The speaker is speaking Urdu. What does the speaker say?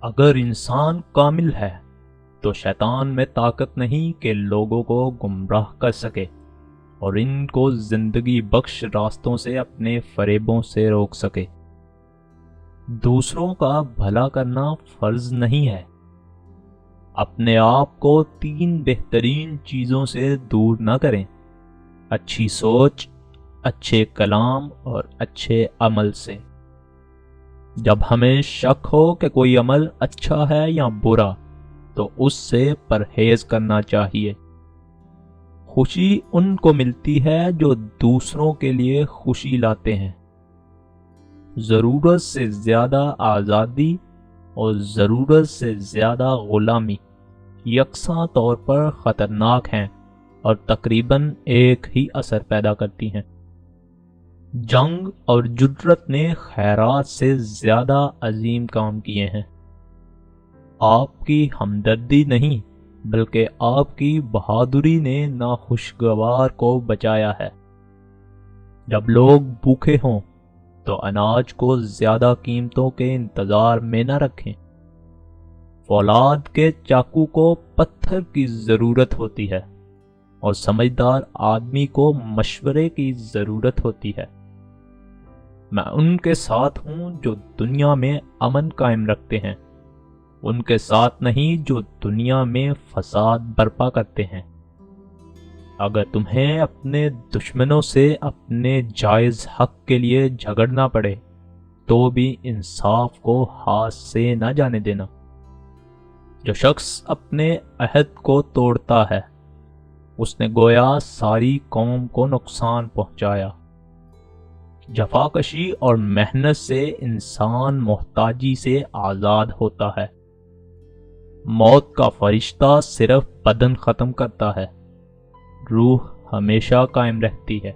اگر انسان کامل ہے تو شیطان میں طاقت نہیں کہ لوگوں کو گمراہ کر سکے اور ان کو زندگی بخش راستوں سے اپنے فریبوں سے روک سکے۔ دوسروں کا بھلا کرنا فرض نہیں ہے۔ اپنے آپ کو 3 بہترین چیزوں سے دور نہ کریں: اچھی سوچ، اچھے کلام اور اچھے عمل سے۔ جب ہمیں شک ہو کہ کوئی عمل اچھا ہے یا برا تو اس سے پرہیز کرنا چاہیے۔ خوشی ان کو ملتی ہے جو دوسروں کے لیے خوشی لاتے ہیں۔ ضرورت سے زیادہ آزادی اور ضرورت سے زیادہ غلامی یکساں طور پر خطرناک ہیں اور تقریباً ایک ہی اثر پیدا کرتی ہیں۔ جنگ اور جرأت نے خیرات سے زیادہ عظیم کام کیے ہیں۔ آپ کی ہمدردی نہیں بلکہ آپ کی بہادری نے ناخوشگوار کو بچایا ہے۔ جب لوگ بھوکے ہوں تو اناج کو زیادہ قیمتوں کے انتظار میں نہ رکھیں۔ فولاد کے چاقو کو پتھر کی ضرورت ہوتی ہے اور سمجھدار آدمی کو مشورے کی ضرورت ہوتی ہے۔ میں ان کے ساتھ ہوں جو دنیا میں امن قائم رکھتے ہیں، ان کے ساتھ نہیں جو دنیا میں فساد برپا کرتے ہیں۔ اگر تمہیں اپنے دشمنوں سے اپنے جائز حق کے لیے جھگڑنا پڑے تو بھی انصاف کو ہاتھ سے نہ جانے دینا۔ جو شخص اپنے عہد کو توڑتا ہے اس نے گویا ساری قوم کو نقصان پہنچایا۔ جفاکشی اور محنت سے انسان محتاجی سے آزاد ہوتا ہے۔ موت کا فرشتہ صرف بدن ختم کرتا ہے، روح ہمیشہ قائم رہتی ہے۔